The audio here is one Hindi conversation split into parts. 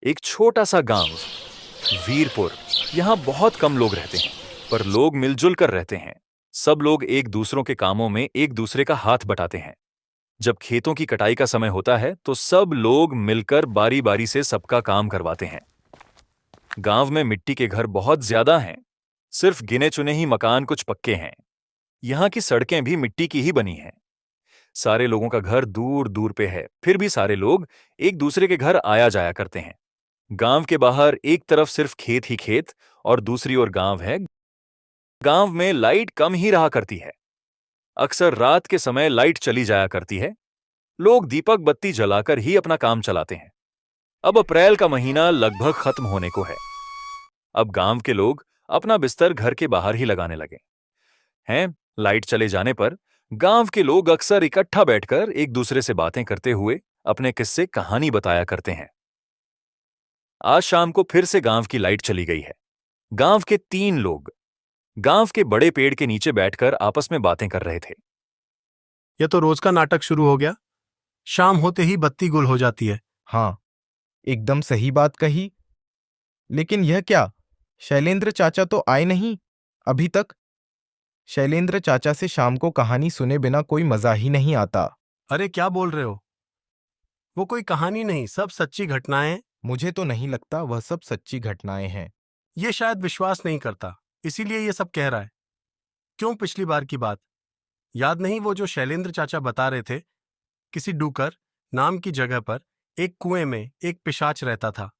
एक छोटा सा गांव, वीरपुर। यहाँ बहुत कम लोग रहते हैं, पर लोग मिलजुल कर रहते हैं। सब लोग एक दूसरों के कामों में एक दूसरे का हाथ बटाते हैं। जब खेतों की कटाई का समय होता है तो सब लोग मिलकर बारी बारी से सबका काम करवाते हैं। गांव में मिट्टी के घर बहुत ज्यादा हैं। सिर्फ गिने चुने ही मकान कुछ पक्के हैं। यहाँ की सड़कें भी मिट्टी की ही बनी हैं। सारे लोगों का घर दूर दूर पे है, फिर भी सारे लोग एक दूसरे के घर आया जाया करते हैं। गांव के बाहर एक तरफ सिर्फ खेत ही खेत और दूसरी ओर गांव है। गांव में लाइट कम ही रहा करती है। अक्सर रात के समय लाइट चली जाया करती है। लोग दीपक बत्ती जलाकर ही अपना काम चलाते हैं। अब अप्रैल का महीना लगभग खत्म होने को है। अब गांव के लोग अपना बिस्तर घर के बाहर ही लगाने लगे हैं। लाइट चले जाने पर गांव के लोग अक्सर इकट्ठा बैठकर एक दूसरे से बातें करते हुए अपने किस्से कहानी बताया करते हैं। आज शाम को फिर से गांव की लाइट चली गई है। गांव के 3 लोग गांव के बड़े पेड़ के नीचे बैठकर आपस में बातें कर रहे थे। यह तो रोज का नाटक शुरू हो गया। शाम होते ही बत्ती गुल हो जाती है। हाँ, एकदम सही बात कही। लेकिन यह क्या, शैलेंद्र चाचा तो आए नहीं अभी तक। शैलेंद्र चाचा से शाम को कहानी सुने बिना कोई मजा ही नहीं आता। अरे क्या बोल रहे हो? वो कोई कहानी नहीं, सब सच्ची घटनाएं। मुझे तो नहीं लगता वह सब सच्ची घटनाएं हैं। ये शायद विश्वास नहीं करता, इसीलिए ये सब कह रहा है। क्यों, पिछली बार की बात याद नहीं? वो जो शैलेंद्र चाचा बता रहे थे, किसी डूकर नाम की जगह पर एक कुएं में एक पिशाच रहता था।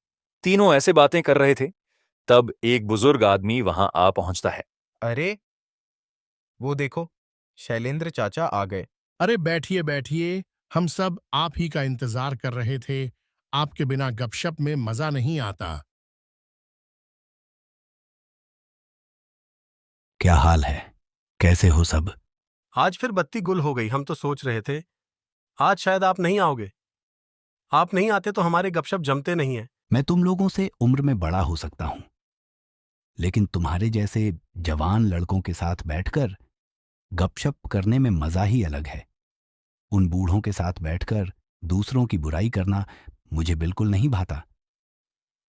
तीनों ऐसे बातें कर रहे थे, तब एक बुजुर्ग आदमी वहां आ पहुंचता है। अरे वो देखो, शैलेंद्र चाचा आ गए। अरे बैठिए बैठिए, हम सब आप ही का इंतजार कर रहे थे। आपके बिना गपशप में मजा नहीं आता। क्या हाल है? कैसे हो सब? आज फिर बत्ती गुल हो गई। हम तो सोच रहे थे आज शायद आप नहीं आओगे। आप नहीं आते तो हमारे गपशप जमते नहीं है। मैं तुम लोगों से उम्र में बड़ा हो सकता हूं, लेकिन तुम्हारे जैसे जवान लड़कों के साथ बैठकर गपशप करने में मजा ही अलग है। उन बूढ़ों के साथ बैठकर दूसरों की बुराई करना मुझे बिल्कुल नहीं भाता।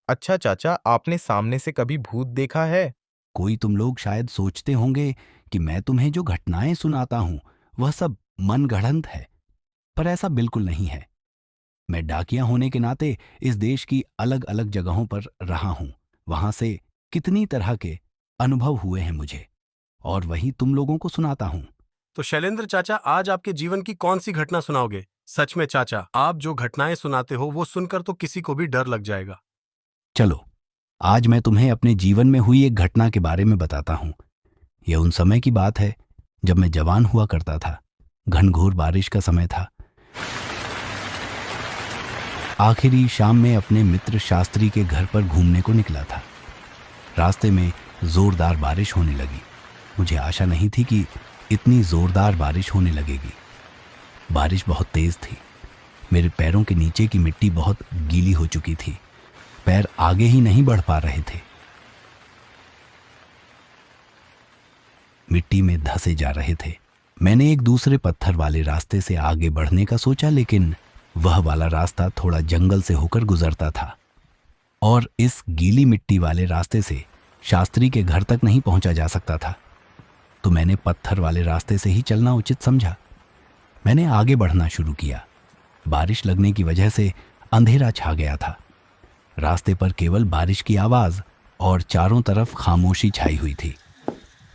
अच्छा चाचा, आपने सामने से कभी भूत देखा है? कोई तुम लोग शायद सोचते होंगे कि मैं तुम्हें जो घटनाएं सुनाता हूं वह सब मनगढ़ंत है, पर ऐसा बिल्कुल नहीं है। मैं डाकिया होने के नाते इस देश की अलग अलग जगहों पर रहा हूं। वहां से कितनी तरह के अनुभव हुए हैं मुझे, और वही तुम लोगों को सुनाता हूं। तो शैलेंद्र चाचा, आज आपके जीवन की कौन सी घटना सुनाओगे? सच में चाचा, आप जो घटनाएं सुनाते हो वो सुनकर तो किसी को भी डर लग जाएगा। चलो, आज मैं तुम्हें अपने जीवन में हुई एक घटना के बारे में बताता हूं। यह उन समय की बात है जब मैं जवान हुआ करता था। घनघोर बारिश का समय था। आखिरी शाम में अपने मित्र शास्त्री के घर पर घूमने को निकला था। रास्ते में जोरदार बारिश होने लगी। मुझे आशा नहीं थी कि इतनी जोरदार बारिश होने लगेगी। बारिश बहुत तेज थी। मेरे पैरों के नीचे की मिट्टी बहुत गीली हो चुकी थी। पैर आगे ही नहीं बढ़ पा रहे थे, मिट्टी में धंसे जा रहे थे। मैंने एक दूसरे पत्थर वाले रास्ते से आगे बढ़ने का सोचा, लेकिन वह वाला रास्ता थोड़ा जंगल से होकर गुजरता था और इस गीली मिट्टी वाले रास्ते से शास्त्री के घर तक नहीं पहुंचा जा सकता था। तो मैंने पत्थर वाले रास्ते से ही चलना उचित समझा। मैंने आगे बढ़ना शुरू किया। बारिश लगने की वजह से अंधेरा छा गया था। रास्ते पर केवल बारिश की आवाज और चारों तरफ खामोशी छाई हुई थी।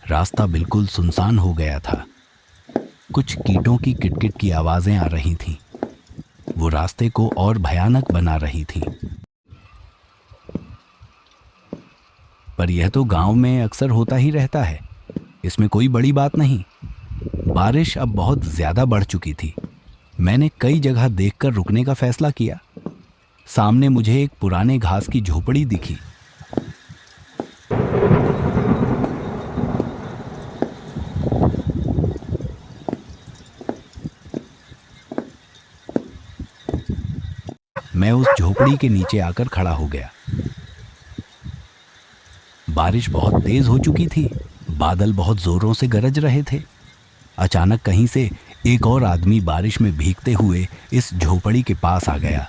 रास्ता बिल्कुल सुनसान हो गया था। कुछ कीटों की किटकिट की आवाजें आ रही थीं। वो रास्ते को और भयानक बना रही थी। पर यह तो गांव में अक्सर होता ही रहता है, इसमें कोई बड़ी बात नहीं। बारिश अब बहुत ज्यादा बढ़ चुकी थी। मैंने कई जगह देखकर रुकने का फैसला किया। सामने मुझे एक पुराने घास की झोपड़ी दिखी। मैं उस झोपड़ी के नीचे आकर खड़ा हो गया। बारिश बहुत तेज हो चुकी थी। बादल बहुत जोरों से गरज रहे थे। अचानक कहीं से एक और आदमी बारिश में भीगते हुए इस झोपड़ी के पास आ गया।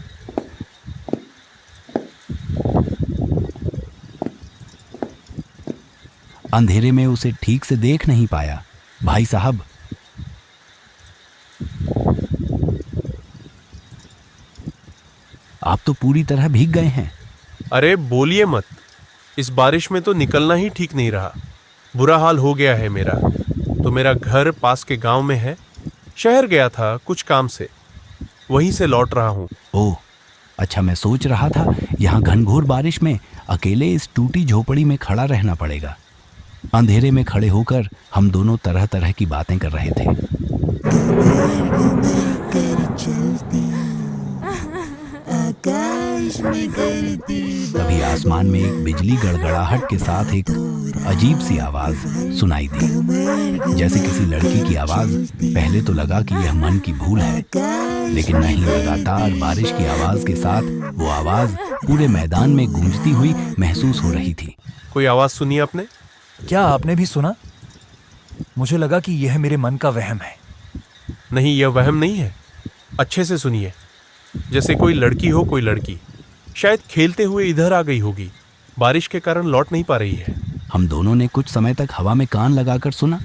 अंधेरे में उसे ठीक से देख नहीं पाया। भाई साहब, आप तो पूरी तरह भीग गए हैं। अरे बोलिए मत, इस बारिश में तो निकलना ही ठीक नहीं रहा। बुरा हाल हो गया है मेरा। तो मेरा घर पास के गांव में है। शहर गया था कुछ काम से, वहीं से लौट रहा हूँ। ओह, अच्छा, मैं सोच रहा था यहाँ घनघोर बारिश में अकेले इस टूटी झोपड़ी में खड़ा रहना पड़ेगा। अंधेरे में खड़े होकर हम दोनों तरह तरह की बातें कर रहे थे। तभी आसमान में एक बिजली गड़गड़ाहट के साथ एक अजीब सी आवाज सुनाई दी, जैसे किसी लड़की की आवाज। पहले तो लगा कि यह मन की भूल है, लेकिन नहीं, लगातार बारिश की आवाज के साथ वो आवाज पूरे मैदान में गूंजती हुई महसूस हो रही थी। कोई आवाज सुनी आपने? क्या आपने भी सुना? मुझे लगा कि यह मेरे मन का वहम है। नहीं, यह वहम नहीं है। अच्छे से सुनिए। जैसे कोई लड़की हो, कोई लड़की शायद खेलते हुए इधर आ गई होगी। बारिश के कारण लौट नहीं पा रही है। हम दोनों ने कुछ समय तक हवा में कान लगाकर सुना।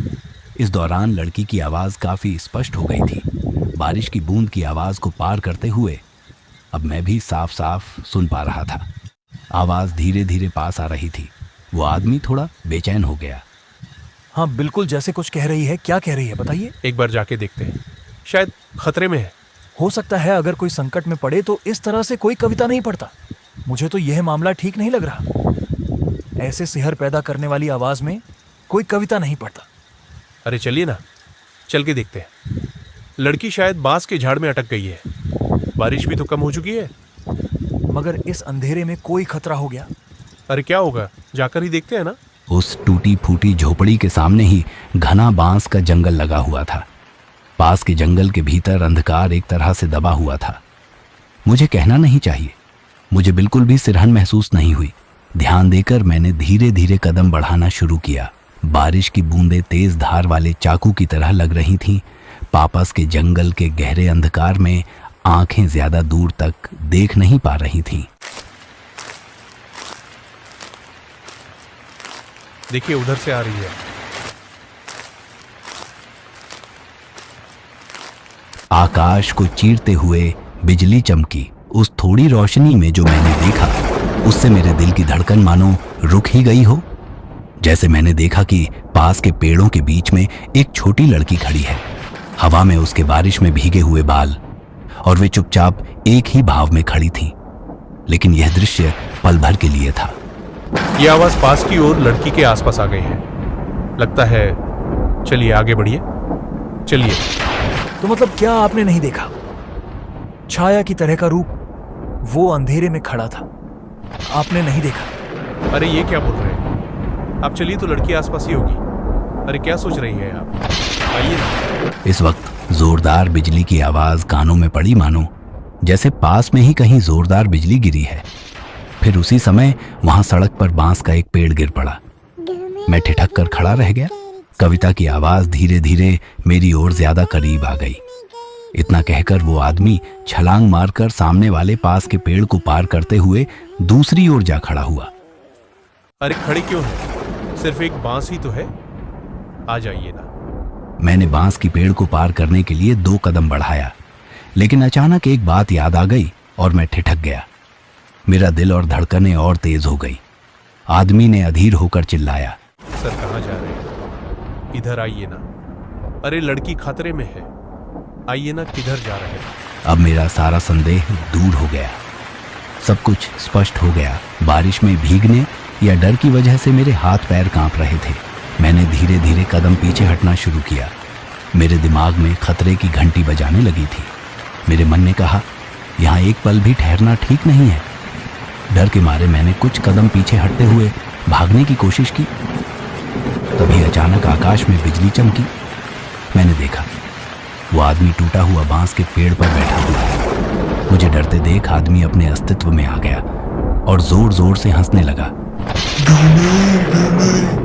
इस दौरान लड़की की आवाज काफी स्पष्ट हो गई थी, बारिश की बूंद की आवाज को पार करते हुए। अब मैं भी साफ साफ सुन पा रहा था। आवाज धीरे धीरे पास आ रही थी। वो आदमी थोड़ा बेचैन हो गया। हाँ, बिल्कुल जैसे कुछ कह रही है। क्या कह रही है बताइए? एक बार जाके देखते हैं, शायद खतरे में है। हो सकता है अगर कोई संकट में पड़े तो इस तरह से कोई कविता नहीं पढ़ता। मुझे तो यह मामला ठीक नहीं लग रहा। ऐसे सिहर पैदा करने वाली आवाज में कोई कविता नहीं पढ़ता। अरे चलिए ना, चल के देखते हैं। लड़की शायद बांस के झाड़ में अटक गई है। बारिश भी तो कम हो चुकी है। मगर इस अंधेरे में कोई खतरा हो गया। अरे क्या होगा, जाकर ही देखते हैं ना। उस टूटी फूटी झोपड़ी के सामने ही घना बांस का जंगल लगा हुआ था। पास के जंगल के भीतर अंधकार एक तरह से दबा हुआ था। मुझे कहना नहीं चाहिए, मुझे बिल्कुल भी सिरहन महसूस नहीं हुई। ध्यान देकर मैंने धीरे धीरे कदम बढ़ाना शुरू किया। बारिश की बूंदें तेज धार वाले चाकू की तरह लग रही थीं। पास के जंगल के गहरे अंधकार में आंखें ज्यादा दूर तक देख नहीं पा रही थीं। देखिए, उधर से आ रही है। आकाश को चीरते हुए बिजली चमकी। उस थोड़ी रोशनी में जो मैंने देखा, उससे मेरे दिल की धड़कन मानो रुक ही गई हो। जैसे मैंने देखा कि पास के पेड़ों के बीच में एक छोटी लड़की खड़ी है, हवा में उसके बारिश में भीगे हुए बाल, और वे चुपचाप एक ही भाव में खड़ी थी। लेकिन यह दृश्य पल भर के लिए था। यह आवाज पास की ओर लड़की के आसपास आ गई है, लगता है। चलिए आगे बढ़िए, चलिए। तो मतलब क्या आपने नहीं देखा? छाया की तरह का रूप वो अंधेरे में खड़ा था, आपने नहीं देखा? अरे ये क्या बोल रहे हैं आप? चलिए, तो लड़की आसपास ही होगी। अरे क्या सोच रही है आप? आइए ना। इस वक्त जोरदार बिजली की आवाज कानों में पड़ी, मानो जैसे पास में ही कहीं जोरदार बिजली गिरी है। फिर उसी समय वहां सड़क पर बांस का एक पेड़ गिर पड़ा। मैं ठिठक कर खड़ा रह गया। कविता की आवाज धीरे धीरे मेरी ओर ज्यादा करीब आ गई। इतना कहकर वो आदमी छलांग मारकर सामने वाले पास के पेड़ को पार करते हुए दूसरी ओर जा खड़ा हुआ। अरे खड़े क्यों हैं? सिर्फ एक बांस ही तो है, आ जाइए ना। मैंने बांस की पेड़ को पार करने के लिए 2 कदम बढ़ाया, लेकिन अचानक एक बात याद आ गई और मैं ठिठक गया। मेरा दिल और धड़कनें और तेज हो गई। आदमी ने अधीर होकर चिल्लाया, सर कहाँ जा रहे हैं? इधर आइए ना। अरे लड़की खतरे में है, आइए ना। किधर जा रहे हैं? अब मेरा सारा संदेह दूर हो गया। सब कुछ स्पष्ट हो गया। बारिश में भीगने या डर की वजह से मेरे हाथ पैर कांप रहे थे। मैंने धीरे धीरे कदम पीछे हटना शुरू किया। मेरे दिमाग में खतरे की घंटी बजाने लगी थी। मेरे मन ने कहा, यहाँ एक पल भी ठहरना ठीक नहीं है। डर के मारे मैंने कुछ कदम पीछे हटते हुए भागने की कोशिश की। तभी अचानक आकाश में बिजली चमकी। मैंने देखा, वो आदमी टूटा हुआ बांस के पेड़ पर बैठा हुआ है। मुझे डरते देख आदमी अपने अस्तित्व में आ गया और जोर जोर से हंसने लगा।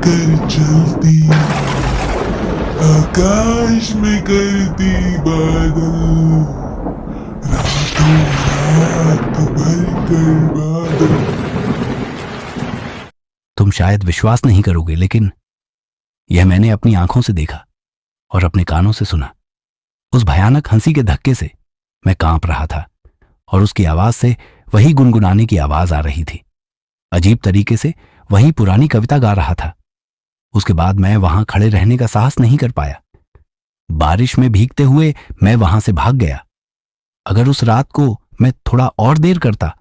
कर चलती आकाश में करती बादल, रातों रात भर कर बादल। तुम शायद विश्वास नहीं करोगे, लेकिन यह मैंने अपनी आंखों से देखा और अपने कानों से सुना। उस भयानक हंसी के धक्के से मैं कांप रहा था और उसकी आवाज से वही गुनगुनाने की आवाज आ रही थी। अजीब तरीके से वही पुरानी कविता गा रहा था। उसके बाद मैं वहां खड़े रहने का साहस नहीं कर पाया। बारिश में भीगते हुए मैं वहां से भाग गया। अगर उस रात को मैं थोड़ा और देर करता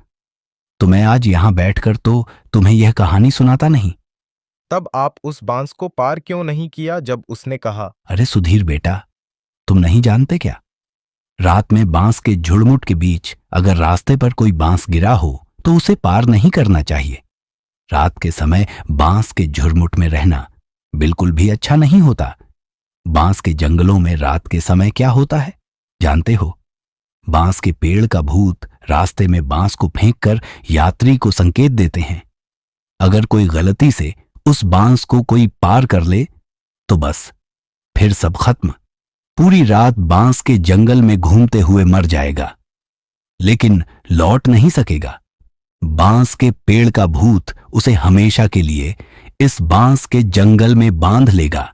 तो मैं आज यहां बैठकर तो तुम्हें यह कहानी सुनाता नहीं। तब आप उस बांस को पार क्यों नहीं किया जब उसने कहा? अरे सुधीर बेटा, तुम नहीं जानते क्या? रात में बांस के झुड़मुट के बीच अगर रास्ते पर कोई बांस गिरा हो तो उसे पार नहीं करना चाहिए। रात के समय बांस के झुरमुट में रहना बिल्कुल भी अच्छा नहीं होता। बांस के जंगलों में रात के समय क्या होता है जानते हो? बांस के पेड़ का भूत रास्ते में बांस को फेंककर यात्री को संकेत देते हैं। अगर कोई गलती से उस बांस को कोई पार कर ले तो बस फिर सब खत्म। पूरी रात बांस के जंगल में घूमते हुए मर जाएगा, लेकिन लौट नहीं सकेगा। बांस के पेड़ का भूत उसे हमेशा के लिए इस बांस के जंगल में बांध लेगा